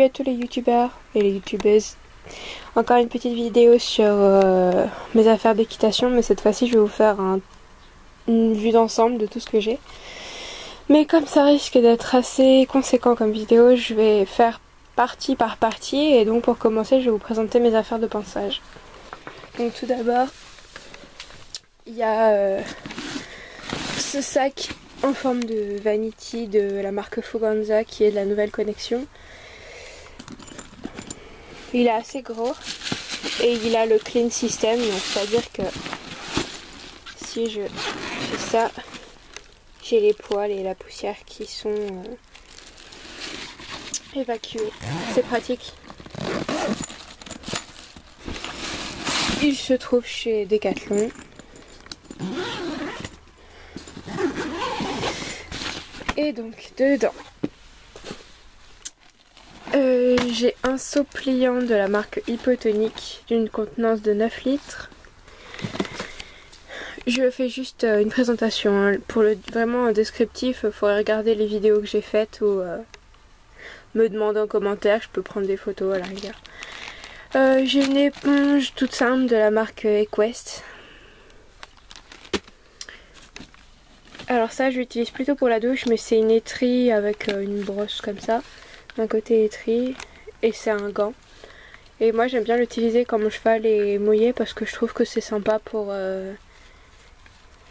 à tous les youtubeurs et les youtubeuses. Encore une petite vidéo sur mes affaires d'équitation, mais cette fois-ci je vais vous faire une vue d'ensemble de tout ce que j'ai. Mais comme ça risque d'être assez conséquent comme vidéo, je vais faire partie par partie, et donc pour commencer je vais vous présenter mes affaires de ponçage. Donc tout d'abord, il y a ce sac en forme de vanity de la marque Fuganza qui est de la nouvelle connexion. Il est assez gros et il a le clean system, donc c'est à dire que si je fais ça, j'ai les poils et la poussière qui sont évacués. C'est pratique. Il se trouve chez Decathlon. Et donc dedans, j'ai un seau pliant de la marque Hypotonic d'une contenance de 9 litres. Je fais juste une présentation, hein. Pour le vraiment un descriptif, il faudrait regarder les vidéos que j'ai faites ou me demander en commentaire, je peux prendre des photos à la rigueur. J'ai une éponge toute simple de la marque Equest. Alors ça je l'utilise plutôt pour la douche, mais c'est une étrie avec une brosse comme ça. D'un côté étrie et c'est un gant. Et moi j'aime bien l'utiliser quand mon cheval est mouillé parce que je trouve que c'est sympa pour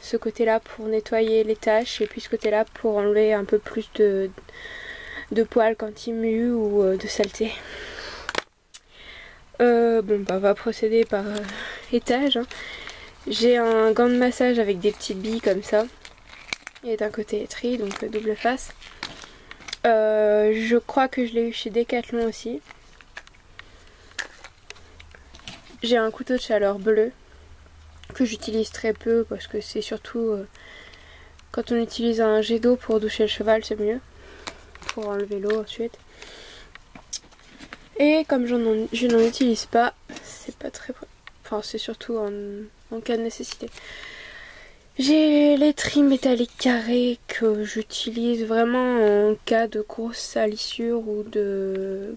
ce côté là pour nettoyer les taches, et puis ce côté là pour enlever un peu plus de poils quand il mue ou de saleté. Bon bah on va procéder par étage, hein. J'ai un gant de massage avec des petites billes comme ça. Et d'un côté étrie, donc double face. Je crois que je l'ai eu chez Decathlon aussi. J'ai un couteau de chaleur bleu que j'utilise très peu parce que c'est surtout quand on utilise un jet d'eau pour doucher le cheval, c'est mieux pour enlever l'eau ensuite. Et comme je n'en utilise pas, c'est pas très... Enfin c'est surtout en cas de nécessité. J'ai l'étrie métallique carrée que j'utilise vraiment en cas de grosse salissure ou de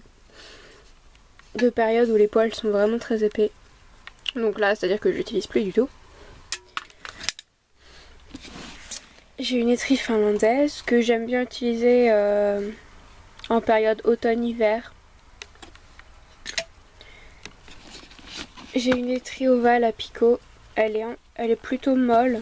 périodes où les poils sont vraiment très épais. Donc là, c'est-à-dire que je l'utilise plus du tout. J'ai une étrie finlandaise que j'aime bien utiliser en période automne-hiver. J'ai une étrie ovale à picot. Elle est plutôt molle.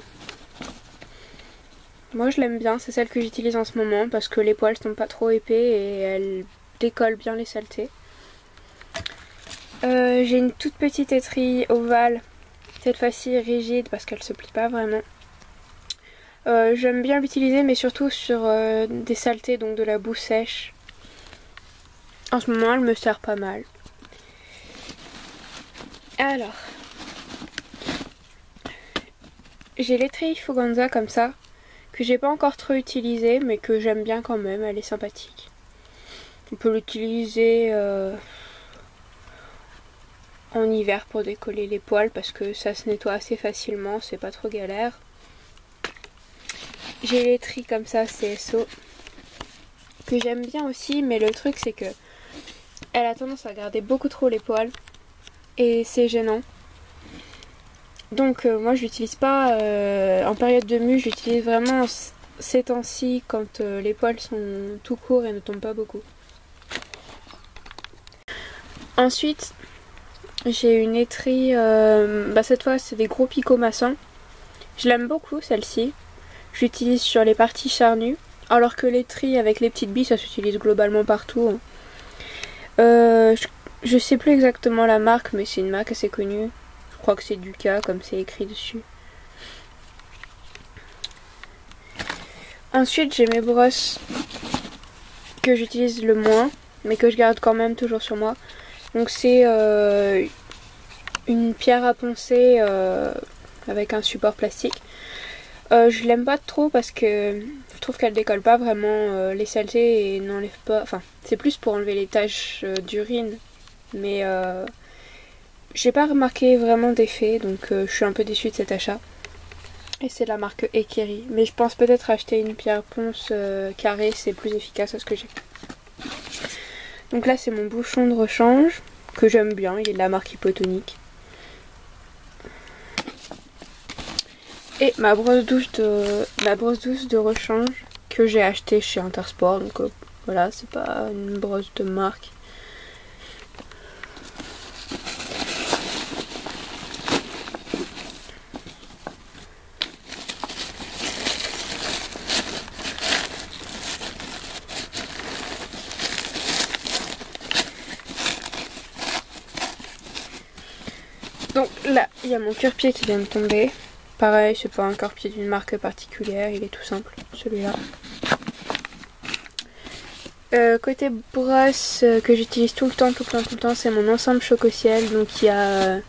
Moi je l'aime bien, c'est celle que j'utilise en ce moment parce que les poils sont pas trop épais et elle décolle bien les saletés. J'ai une toute petite étrie ovale, cette fois-ci rigide parce qu'elle se plie pas vraiment. J'aime bien l'utiliser, mais surtout sur des saletés, donc de la boue sèche. En ce moment elle me sert pas mal. Alors, j'ai l'étrie Fuganza comme ça, que j'ai pas encore trop utilisée mais que j'aime bien quand même, elle est sympathique. On peut l'utiliser en hiver pour décoller les poils parce que ça se nettoie assez facilement, c'est pas trop galère. J'ai l'étrie comme ça CSO que j'aime bien aussi, mais le truc c'est que elle a tendance à garder beaucoup trop les poils et c'est gênant. Donc moi je l'utilise pas en période de mue, je l'utilise vraiment ces temps-ci quand les poils sont tout courts et ne tombent pas beaucoup. Ensuite j'ai une étrie, cette fois c'est des gros picots maçons. Je l'aime beaucoup celle-ci, je l'utilise sur les parties charnues, alors que l'étrie avec les petites billes ça s'utilise globalement partout, hein. Je sais plus exactement la marque, mais c'est une marque assez connue. Je crois que c'est Duca, comme c'est écrit dessus. Ensuite, j'ai mes brosses que j'utilise le moins, mais que je garde quand même toujours sur moi. Donc c'est une pierre à poncer avec un support plastique. Je l'aime pas trop parce que je trouve qu'elle décolle pas vraiment les saletés et n'enlève pas... Enfin, c'est plus pour enlever les taches d'urine, mais... j'ai pas remarqué vraiment d'effet, donc je suis un peu déçue de cet achat. Et c'est la marque Ekeri. Mais je pense peut-être acheter une pierre ponce carrée, c'est plus efficace à ce que j'ai. Donc là c'est mon bouchon de rechange que j'aime bien, il est de la marque Hypotonique. Et ma brosse douce de rechange que j'ai achetée chez Intersport. Donc voilà, c'est pas une brosse de marque. Donc là, il y a mon cure-pied qui vient de tomber. Pareil, c'est pas un cure-pied d'une marque particulière, il est tout simple, celui-là. Côté brosse que j'utilise tout le temps, c'est mon ensemble Choc-au-Ciel. Donc il y a...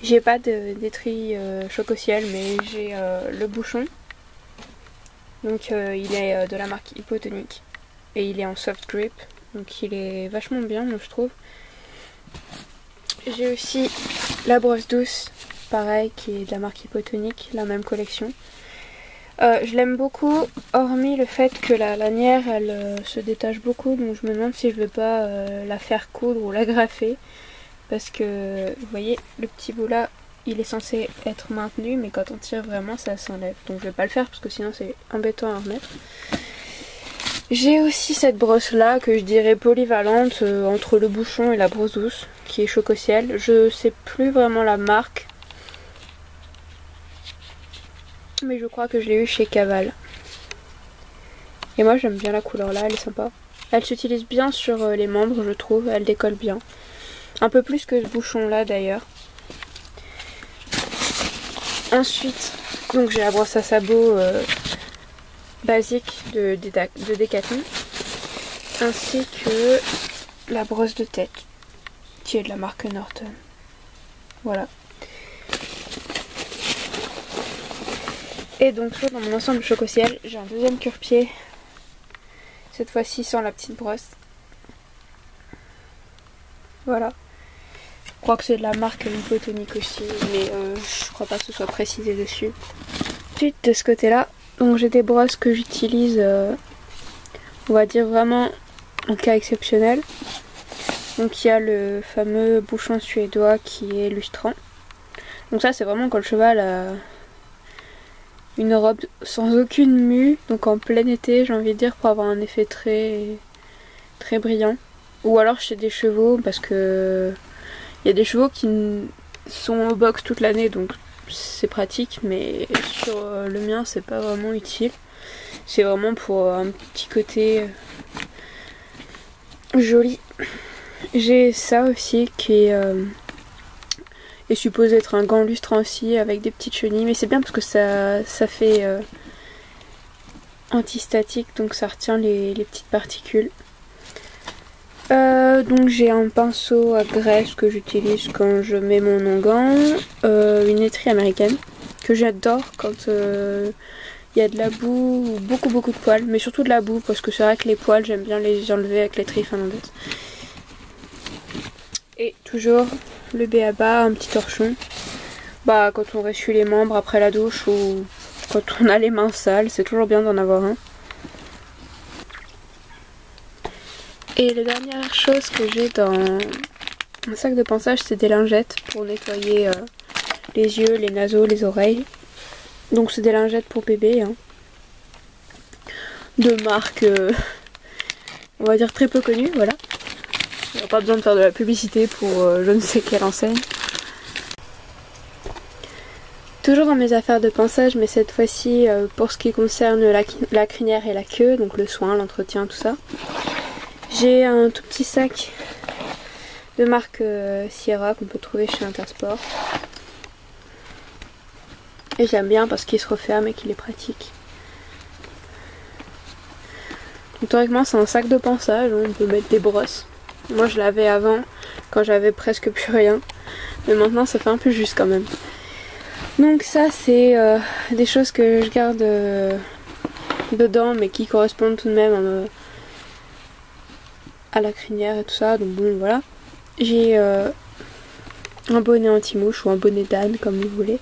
j'ai pas d'étui Choc-au-Ciel, mais j'ai le bouchon. Donc il est de la marque Hypotonique. Et il est en soft grip. Donc il est vachement bien, moi je trouve. J'ai aussi la brosse douce, pareil, qui est de la marque Hypotonique, la même collection. Je l'aime beaucoup, hormis le fait que la lanière elle se détache beaucoup, donc je me demande si je vais pas la faire coudre ou l'agrafer. Parce que vous voyez, le petit bout là, il est censé être maintenu, mais quand on tire vraiment ça s'enlève. Donc je vais pas le faire parce que sinon c'est embêtant à remettre. J'ai aussi cette brosse là que je dirais polyvalente entre le bouchon et la brosse douce qui est Choc-au-Ciel. Je sais plus vraiment la marque, mais je crois que je l'ai eu chez Caval. Et moi j'aime bien la couleur là, elle est sympa. Elle s'utilise bien sur les membres je trouve, elle décolle bien. Un peu plus que ce bouchon là d'ailleurs. Ensuite, donc j'ai la brosse à sabot basique de Decathlon, ainsi que la brosse de tête qui est de la marque Norton. Voilà. Et donc toujours dans mon ensemble Choc-au-Ciel, j'ai un deuxième cure-pied, cette fois-ci sans la petite brosse. Voilà. Je crois que c'est de la marque Hypotonique aussi, mais je crois pas que ce soit précisé dessus. Ensuite de ce côté-là, donc j'ai des brosses que j'utilise, on va dire vraiment en cas exceptionnel. Donc il y a le fameux bouchon suédois qui est lustrant. Donc ça c'est vraiment quand le cheval a une robe sans aucune mue, donc en plein été j'ai envie de dire, pour avoir un effet très brillant. Ou alors chez des chevaux, parce que il y a des chevaux qui sont au box toute l'année, donc c'est pratique, mais sur le mien c'est pas vraiment utile. C'est vraiment pour un petit côté joli. J'ai ça aussi qui est supposé être un gant lustrant aussi avec des petites chenilles, mais c'est bien parce que ça fait antistatique, donc ça retient les petites particules. Donc j'ai un pinceau à graisse que j'utilise quand je mets mon onguent, une étrie américaine que j'adore quand il y a de la boue ou beaucoup de poils, mais surtout de la boue parce que c'est vrai que les poils j'aime bien les enlever avec l'étrie finlandaise. Et toujours le b.a-ba, un petit torchon, bah quand on ressuie les membres après la douche ou quand on a les mains sales, c'est toujours bien d'en avoir un. Et la dernière chose que j'ai dans un sac de pansage, c'est des lingettes pour nettoyer les yeux, les naseaux, les oreilles. Donc c'est des lingettes pour bébé, hein. De marque, on va dire très peu connue, voilà. Il n'y a pas besoin de faire de la publicité pour je ne sais quelle enseigne. Toujours dans mes affaires de pansage, mais cette fois-ci pour ce qui concerne la crinière et la queue, donc le soin, l'entretien, tout ça. J'ai un tout petit sac de marque Sierra qu'on peut trouver chez Intersport. Et j'aime bien parce qu'il se referme et qu'il est pratique. Donc, théoriquement c'est un sac de pansage, on peut mettre des brosses. Moi je l'avais avant quand j'avais presque plus rien. Mais maintenant ça fait un peu juste quand même. Donc ça c'est des choses que je garde dedans mais qui correspondent tout de même à la crinière et tout ça. Donc bon voilà. J'ai un bonnet anti-mouche ou un bonnet d'âne comme vous voulez.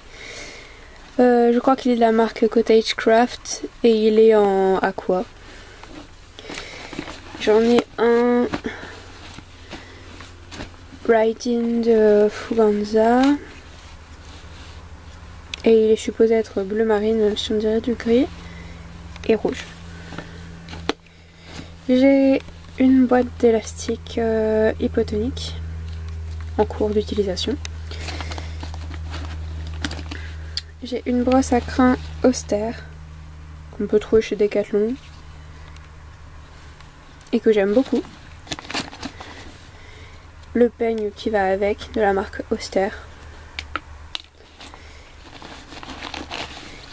Je crois qu'il est de la marque Cottagecraft et il est en aqua. J'en ai un Writing de Fuganza. Et il est supposé être bleu marine, même si on dirait du gris. Et rouge. J'ai une boîte d'élastique hypotonique en cours d'utilisation. J'ai une brosse à crin austère qu'on peut trouver chez Decathlon et que j'aime beaucoup. Le peigne qui va avec, de la marque Austère.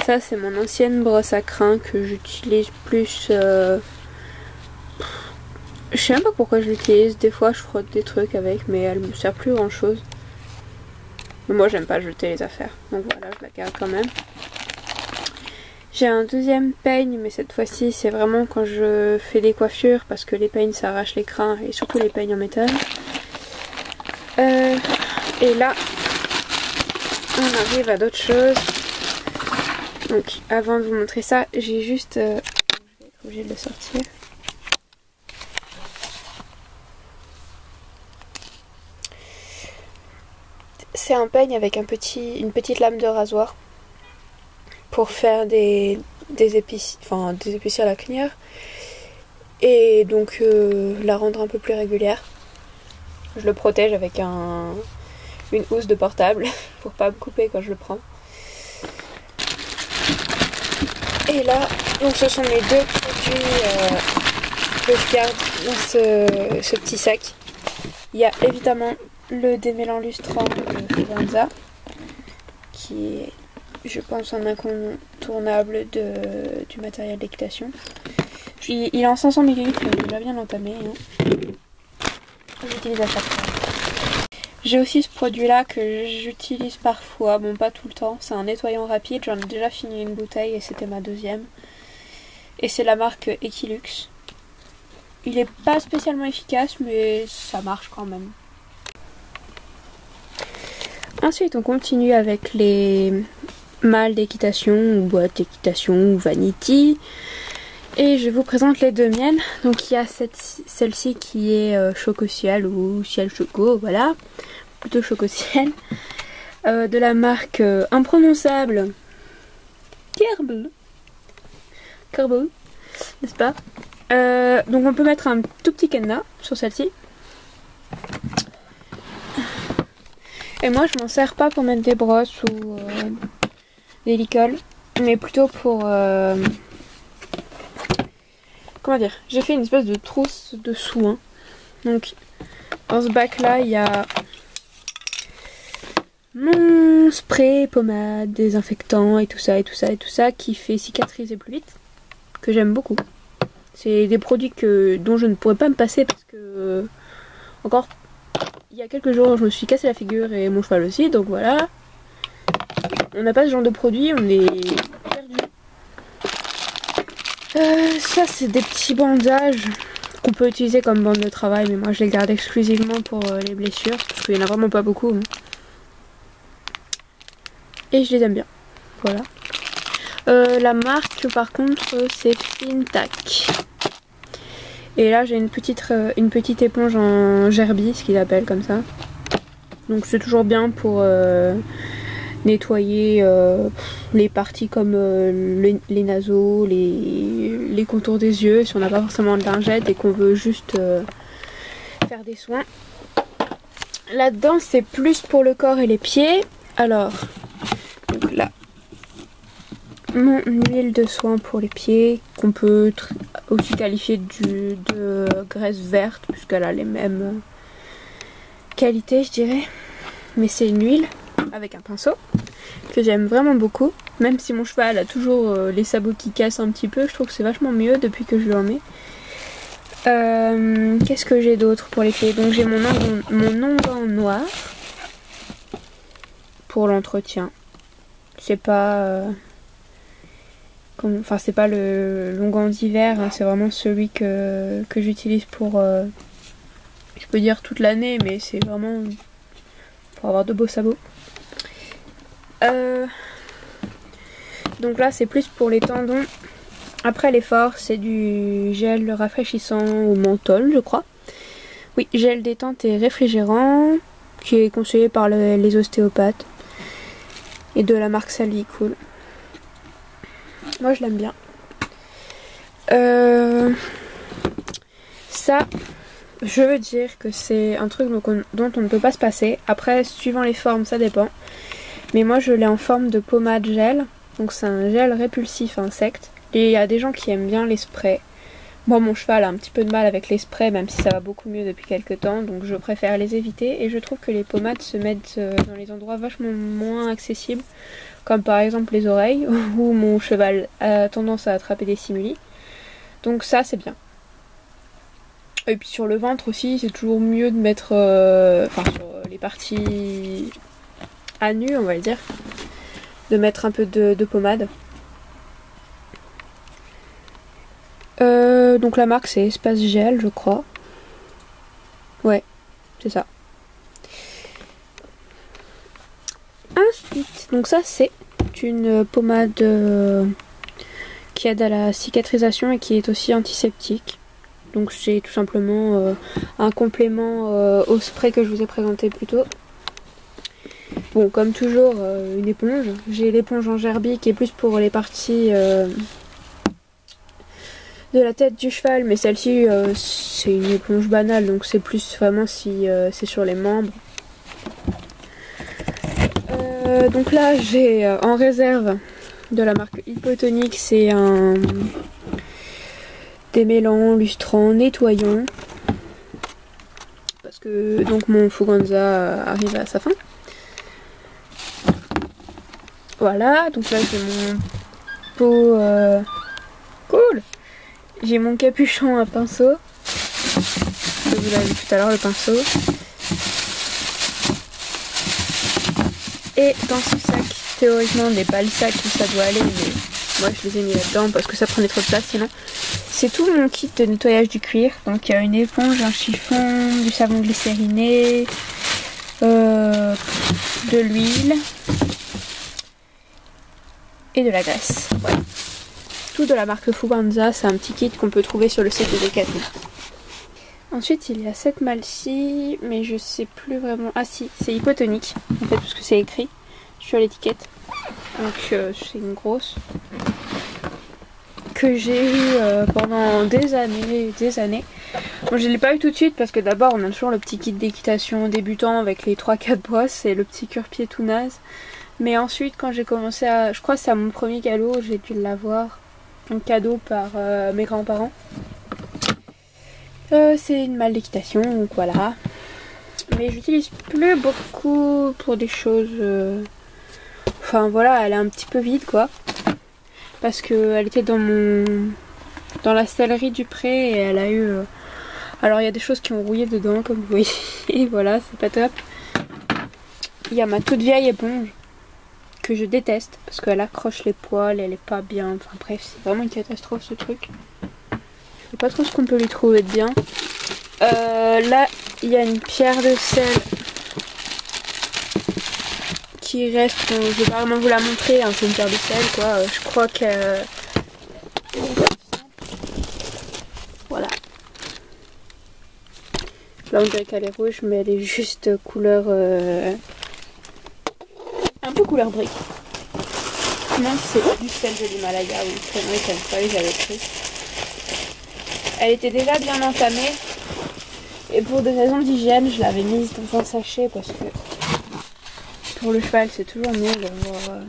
Ça c'est mon ancienne brosse à crin que j'utilise plus. Je sais même pas pourquoi je l'utilise. Des fois je frotte des trucs avec, mais elle me sert plus grand chose. Mais moi j'aime pas jeter les affaires, donc voilà, je la garde quand même. J'ai un deuxième peigne, mais cette fois-ci c'est vraiment quand je fais des coiffures, parce que les peignes ça arrache les crins, et surtout les peignes en métal. Et là on arrive à d'autres choses. Donc avant de vous montrer ça, j'ai juste... je vais être obligée de le sortir. C'est un peigne avec une petite lame de rasoir pour faire des épices, enfin des épiciers à la crinière, et donc la rendre un peu plus régulière. Je le protège avec une housse de portable pour pas me couper quand je le prends. Et là, donc ce sont mes deux produits que je garde dans ce petit sac. Il y a évidemment le démêlant lustrant de Fuganza, qui est, je pense, un incontournable du matériel d'équitation. Il est en 500 ml, il est déjà bien entamé. Hein. J'utilise à chaque fois. J'ai aussi ce produit là que j'utilise parfois, bon pas tout le temps, c'est un nettoyant rapide, j'en ai déjà fini une bouteille et c'était ma deuxième. Et c'est la marque Equilux. Il est pas spécialement efficace mais ça marche quand même. Ensuite on continue avec les malles d'équitation ou boîtes d'équitation ou vanity. Et je vous présente les deux miennes. Donc il y a celle-ci qui est choco-ciel ou ciel choco, voilà, plutôt choco-ciel, de la marque imprononçable Kerbal, n'est-ce pas? Donc on peut mettre un tout petit cadenas sur celle-ci. Et moi je m'en sers pas pour mettre des brosses ou des licoles, mais plutôt pour... comment dire, j'ai fait une espèce de trousse de soins. Donc dans ce bac là il y a mon spray, pommade, désinfectant et tout ça et tout ça et tout ça qui fait cicatriser plus vite, que j'aime beaucoup. C'est des produits dont je ne pourrais pas me passer parce que encore il y a quelques jours je me suis cassé la figure et mon cheval aussi, donc voilà. On n'a pas ce genre de produit, on est perdu. Ça c'est des petits bandages qu'on peut utiliser comme bande de travail, mais moi je les garde exclusivement pour les blessures parce qu'il n'y en a vraiment pas beaucoup. Hein. Et je les aime bien. Voilà. La marque par contre c'est Fintac. Et là j'ai une petite éponge en gerbille, ce qu'ils appellent comme ça. Donc c'est toujours bien pour nettoyer les parties comme les naseaux, les contours des yeux, si on n'a pas forcément de lingette et qu'on veut juste faire des soins. Là-dedans c'est plus pour le corps et les pieds. Alors, donc là, mon huile de soin pour les pieds, qu'on peut aussi qualifier de graisse verte, puisqu'elle a les mêmes qualités je dirais. Mais c'est une huile avec un pinceau que j'aime vraiment beaucoup, même si mon cheval a toujours les sabots qui cassent un petit peu, je trouve que c'est vachement mieux depuis que je lui en mets. Qu'est-ce que j'ai d'autre pour les pieds? Donc j'ai mon onguent noir pour l'entretien. C'est pas enfin c'est pas l'onguent d'hiver, hein, c'est vraiment celui que j'utilise pour je peux dire toute l'année, mais c'est vraiment pour avoir de beaux sabots. Donc là c'est plus pour les tendons. Après l'effort c'est du gel rafraîchissant au menthol je crois. Oui, gel détente et réfrigérant, qui est conseillé par les ostéopathes. Et de la marque Salvicool. Moi je l'aime bien. Ça, je veux dire que c'est un truc dont on ne peut pas se passer. Après, suivant les formes, ça dépend. Mais moi je l'ai en forme de pommade gel. Donc c'est un gel répulsif insecte. Et il y a des gens qui aiment bien les sprays. Moi mon cheval a un petit peu de mal avec les sprays, même si ça va beaucoup mieux depuis quelques temps. Donc je préfère les éviter. Et je trouve que les pommades se mettent dans les endroits vachement moins accessibles. Comme par exemple les oreilles, où mon cheval a tendance à attraper des simili. Donc ça c'est bien. Et puis sur le ventre aussi, c'est toujours mieux de mettre, enfin sur les parties à nu on va le dire, de mettre un peu de pommade. Donc la marque c'est Espace Gel je crois. Ouais, c'est ça. Ensuite, donc ça c'est une pommade qui aide à la cicatrisation et qui est aussi antiseptique. Donc c'est tout simplement un complément au spray que je vous ai présenté plus tôt. Bon, comme toujours, une éponge. J'ai l'éponge en gerbille qui est plus pour les parties de la tête du cheval, mais celle-ci c'est une éponge banale, donc c'est plus vraiment si c'est sur les membres. Donc là j'ai en réserve de la marque Hypotonic, c'est un démêlant, lustrant, nettoyant, parce que donc mon Fuganza arrive à sa fin. Voilà, donc là j'ai mon pot cool. J'ai mon capuchon à pinceau. Je vous l'avais vu tout à l'heure, le pinceau. Et dans ce sac, théoriquement n'est pas le sac où ça doit aller, mais moi je les ai mis là-dedans parce que ça prenait trop de place sinon. C'est tout mon kit de nettoyage du cuir. Donc il y a une éponge, un chiffon, du savon glycériné, de l'huile et de la graisse. Voilà. Tout de la marque Fuganza, c'est un petit kit qu'on peut trouver sur le site de Decathlon. Ensuite il y a cette malle-ci, mais je sais plus vraiment. Ah si, c'est Hypotonic en fait, parce que c'est écrit sur l'étiquette. Donc c'est une grosse que j'ai eu pendant des années. Bon, je l'ai pas eu tout de suite parce que d'abord on a toujours le petit kit d'équitation débutant avec les 3-4 brosses et le petit cure-pied tout naze. Mais ensuite quand j'ai commencé à... Je crois que c'est à mon premier cadeau, j'ai dû l'avoir en cadeau par mes grands-parents. C'est une malle d'équitation, donc voilà. Mais j'utilise plus beaucoup pour des choses... Enfin voilà, elle est un petit peu vide quoi. Parce qu'elle était dans la sellerie du pré et elle a eu... Alors il y a des choses qui ont rouillé dedans comme vous voyez. Et voilà, c'est pas top. Il y a ma toute vieille éponge que je déteste parce qu'elle accroche les poils, elle est pas bien. Enfin bref, c'est vraiment une catastrophe ce truc. Je sais pas trop ce qu'on peut lui trouver de bien. Là, il y a une pierre de sel qui reste. Je vais pas vraiment vous la montrer, hein, c'est une pierre de sel quoi. Je crois que... Voilà. Là on dirait qu'elle est rouge, mais elle est juste couleur... un peu couleur brique. Non, c'est du sel de l'Himalaya ou une connerie comme ça, j'avais pris. Elle était déjà bien entamée. Et pour des raisons d'hygiène, je l'avais mise dans un sachet parce que pour le cheval, c'est toujours mieux d'avoir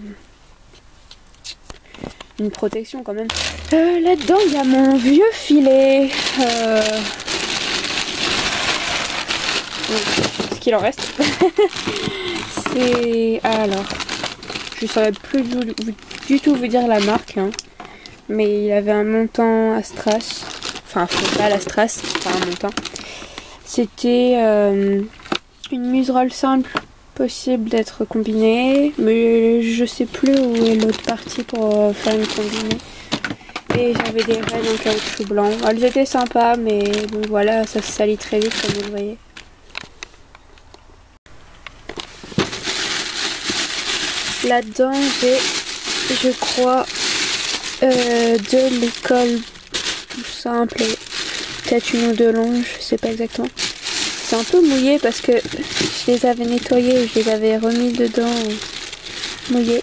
une protection quand même. Là-dedans, il y a mon vieux filet. Ce qu'il en reste. C'est... Alors, je ne saurais plus du tout vous dire la marque. Hein. Mais il avait un montant Astras. Enfin, frontal Astras, pas un montant. C'était une muserolle simple, possible d'être combinée, mais je sais plus où est l'autre partie pour faire une combinée. Et j'avais des rênes en caoutchouc blanc. Elles étaient sympas, mais bon voilà, ça se salit très vite comme vous le voyez. Là-dedans, j'ai, je crois, de l'école tout simple et peut-être une ou deux longes, je sais pas exactement. c'est un peu mouillé parce que je les avais nettoyés, je les avais remis dedans mouillés.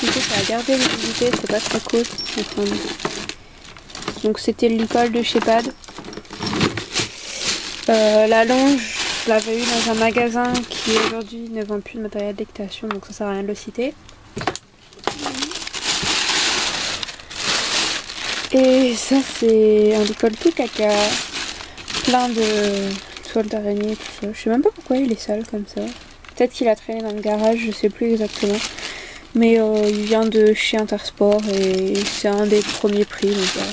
Du coup ça a gardé l'humidité, c'est pas très cool. Enfin, donc c'était le licol de chez Pad. La longe, je l'avais eu dans un magasin qui aujourd'hui ne vend plus de matériel d'équitation, donc ça sert à rien de le citer. Et ça c'est un licol tout caca, plein de toiles d'araignée, tout ça. Je sais même pas pourquoi il est sale comme ça. Peut-être qu'il a traîné dans le garage, je sais plus exactement. Mais il vient de chez Intersport et c'est un des premiers prix, donc voilà.